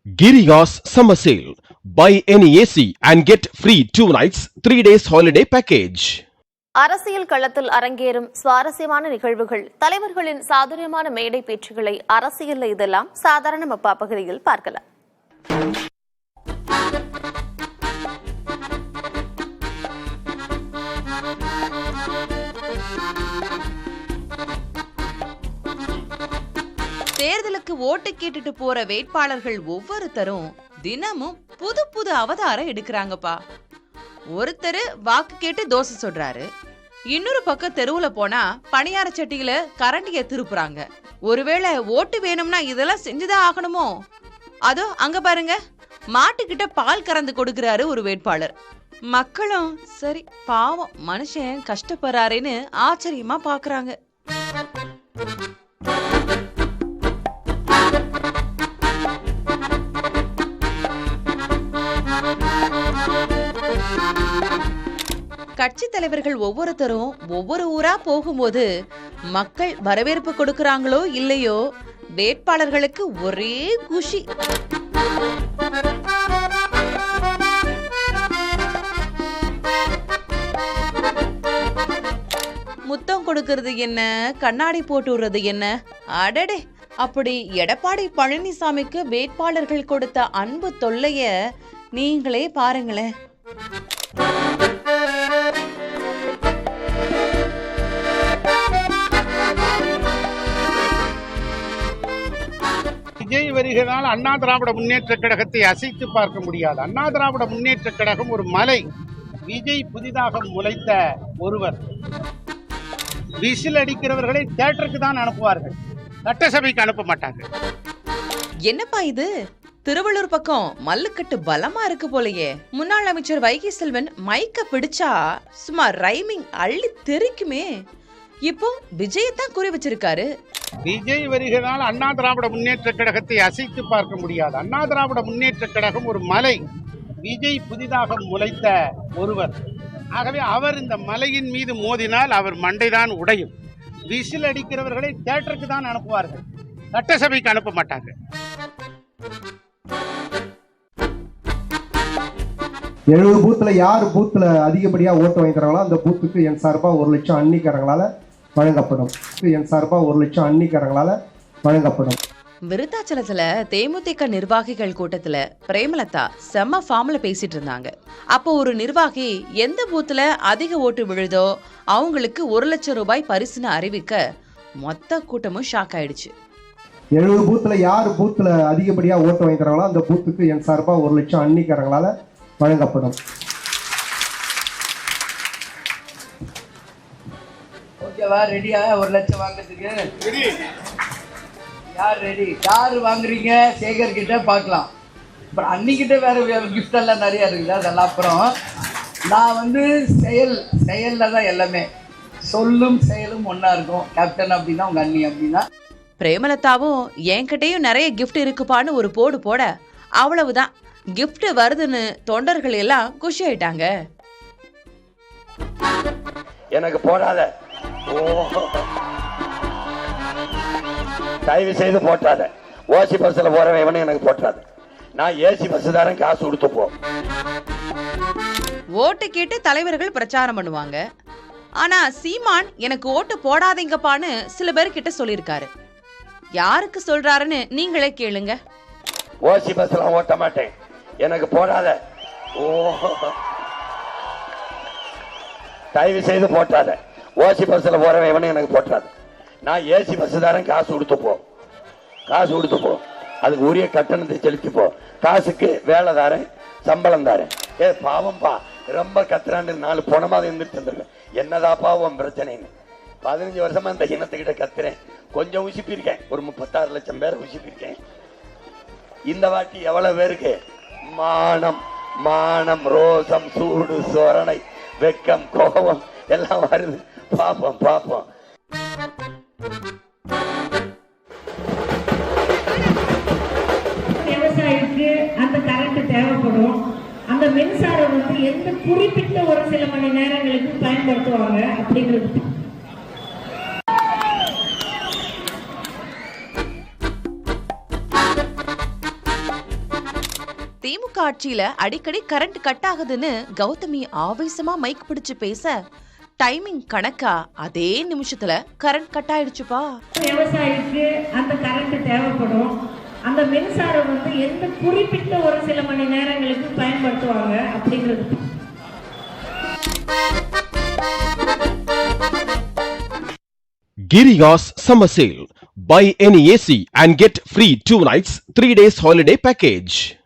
Giriya's summer sale. Buy any AC and get free 2 nights, 3 days holiday package. அரசியல் களத்தில் அரங்கேறும் சுவாரஸ்யமான நிகழ்வுகள், தலைவர்களின் சாதுரியமான மேடை பேச்சுகளை அரசியல் இதெல்லாம் சாதாரண மப்பா பகுதியில் பார்க்கலாம். தேர்தலுக்கு ஓட்டு கேட்டுட்டு போற வேட்பாளர்கள் ஒவ்வொருத்தரும் தினமும் புது புது அவதாரம் எடுக்கிறாங்கப்பா. ஒருத்தர் வாக்கு கேட்டு தோசை சொல்றாரு, இன்னொரு பக்கம் தெருவுல போனா பணியார சட்டியில கரண்டிய திருப்புறாங்க. ஒருவேளை ஓட்டு வேணும்னா இதெல்லாம் செஞ்சுதான் ஆகணுமோ? அதோ அங்க பாருங்க, மாட்டுக்கிட்ட பால் கறந்து கொடுக்கிறாரு ஒரு வேட்பாளர். மக்களும் சரி பாவம் மனுஷன் கஷ்டப்படுறாருன்னு ஆச்சரியமா பாக்குறாங்க. கட்சி தலைவர்கள் ஒவ்வொருத்தரும் ஒவ்வொரு ஊரா போகும்போது மக்கள் வரவேற்பு கொடுக்கறாங்களோ இல்லையோ, வேட்பாளர்களுக்கு ஒரே குஷி. முத்தம் கொடுக்கறது என்ன, கண்ணாடி போட்டு விடுறது என்ன, அடடே! அப்படி எடப்பாடி பழனிசாமிக்கு வேட்பாளர்கள் கொடுத்த அன்பு தொல்லைய நீங்களே பாருங்களேன். விஜய் வருகிறதால் அண்ணா திராவிட முன்னேற்ற கழகத்தை அசைத்து பார்க்க முடியாது. அண்ணா திராவிட முன்னேற்ற கழகம் ஒரு மலை. விஜய் புதிதாக முளைத்த ஒருவர். விசில் அடிக்கிறவர்களை தியேட்டருக்கு தான் அனுப்புவார்கள், சட்டசபைக்கு அனுப்ப மாட்டாங்க. என்னப்பா இது, திருவள்ளூர் பக்கம் மல்லுக்கட்டு பலமா இருக்கு போலயே. முன்னாள் அமைச்சர் வைகை செல்வன் மைக்க பிடிச்சா சும்மா ரைமிங் அள்ளி தெரிக்குமே. இப்போ விஜயத்தான் குறி வச்சிருக்காரு. விஜய் வருகிறதால் அண்ணா திராவிட முன்னேற்ற கழகத்தை அசைத்து பார்க்க முடியாது. அண்ணா திராவிட முன்னேற்ற கழகம் ஒரு மலை. விஜய் புதிதாக முளைத்த ஒருவர். ஆகவே அவர் இந்த மலையின் மீது மோதினால் அவர் மண்டைதான் உடையும். விசில் அடிக்கிறவர்களை தியேட்டருக்கு தான் அனுப்புவார்கள், சட்டசபைக்கு அனுப்ப மாட்டாங்க. 70 பூத்துல யார் பூத்துல அதிகப்படியா ஓட்டு வாங்கிக்கிறாங்களோ அந்த பூத்துக்கு என் சார்பா 1 லட்சம் அன்னிக்காரங்களால வழங்கப்படும். என் சார்பா 1 லட்சம் அன்னிக்காரங்களால வழங்கப்படும். விருத்தாச்சலத்துல தேமுதிக நிர்வாகிகள் கூட்டத்துல பிரேமலதா செம்ம ஃபார்ம்ல பேசிட்டு இருந்தாங்க. அப்போ ஒரு நிர்வாகி எந்த பூத்துல அதிக ஓட்டு விழுதோ அவங்களுக்கு 1 லட்சம் ரூபாய் பரிசுன்னு அறிவிக்க மொத்த கூட்டமும் ஷாக் ஆயிடுச்சு. 70 பூத்துல யார் பூத்துல அதிகப்படியா ஓட்டு வாங்கிக்கிறாங்களோ அந்த பூத்துக்கு என் சார்பா 1 லட்சம் அன்னிக்காரங்களால வழங்கப்படும். ஓகேவா? ரெடியா 1 லட்சம் வாங்குறதுக்கு? யார் ரெடி? யார் வாங்குறீங்க? சேகர் கிட்ட பார்க்கலாம். அப்புறம் அன்னிக்கிட்ட வேற கிஃப்ட் எல்லாம் நிறைய இருக்குது, அதெல்லாம் அப்புறம். நான் செயல்ல தான் எல்லாமே. சொல்லும் செயலும் ஒன்னா இருக்கும். கேப்டன் அப்படின்னா உங்க அண்ணி அப்படின்னா. பிரேமலதாவும் என்கிட்டயும் நிறைய கிஃப்ட் இருக்குப்பான்னு ஒரு போடு போட அவ்வளவுதான், கிஃப்ட் வருதுன்னு தொண்டர்கள் எல்லாம் குஷி ஆயிட்டாங்க. எனக்கு போடாத, தயவு செய்து போட்டாத. ஓசி பஸ்ல போறவன் எனக்கு போட்டாத. நான் ஏசி பஸ் தாரன், காசு கொடுத்து போ. ஓட்டு கேட்டு தலைவர்கள் பிரச்சாரம் பண்ணுவாங்க. ஆனா சீமான் எனக்கு ஓட்டு போடாதீங்கப்பான்னு சில பேர் கிட்ட சொல்லியிருக்காரு. யாருக்கு சொல்றாருன்னு நீங்களே கேளுங்க. ஓசி பஸ்ல ஓட்ட மாட்டேன், எனக்கு போடாத. தயவு செய்து போட்டாத. ஓசி பஸ்ல போறவன் எனக்கு போட்டாத. நான் ஏசி பஸ் தாரன், காசு கொடுத்து போ. காசு கொடுத்து போ, அதுக்கு உரிய கட்டணத்தை செலுத்தி போ. காசுக்கு வேலை தாரேன், சம்பளம் தாரேன். பாவம்பா, ரொம்ப கத்துறான்னு 4 போனமாவது இருந்துட்டு இருந்திருக்கேன். என்னதாப்பா உன் பிரச்சனைன்னு 15 வருஷமா இந்த இனத்துக்கிட்ட கத்துறேன். கொஞ்சம் உசிப்பிருக்கேன், ஒரு 36 லட்சம் பேரை உசிப்பிருக்கேன். இந்த வாட்டி எவ்வளவு பேருக்கு மானம், மானம், ரோசம், சூடு, சொரணை, வெக்கம், கோபம் எல்லாம் வருது. பாப்போம் பாப்போம். விவசாயிக்கு அந்த கரண்ட் தேவைப்படும். அந்த மின்சாரம் எந்த குறிப்பிட்ட ஒரு சில மணி நேரங்களுக்கு பயன்படுத்துவாங்க அப்படிங்கிறது. திமுக ஆட்சியில அடிக்கடி கரண்ட் கட் ஆகுதுன்னு கௌதமி ஆவேசமா மைக் பிடிச்சு பேச டைமிங் கணக்கா அதே நிமிஷத்துல கரண்ட் கட் ஆயிடுச்சுப்பா. விவசாயிக்கு அந்த கரண்ட் தேவைப்படும். அந்த மின்சாரம் வந்து எந்த குறிப்பிட்ட ஒரு சில மணி நேரங்களுக்கு பயன்படுத்துவாங்க அப்படிங்கிறது. Giriga's summer sale. Buy any AC and get free 2 nights, 3 days holiday package.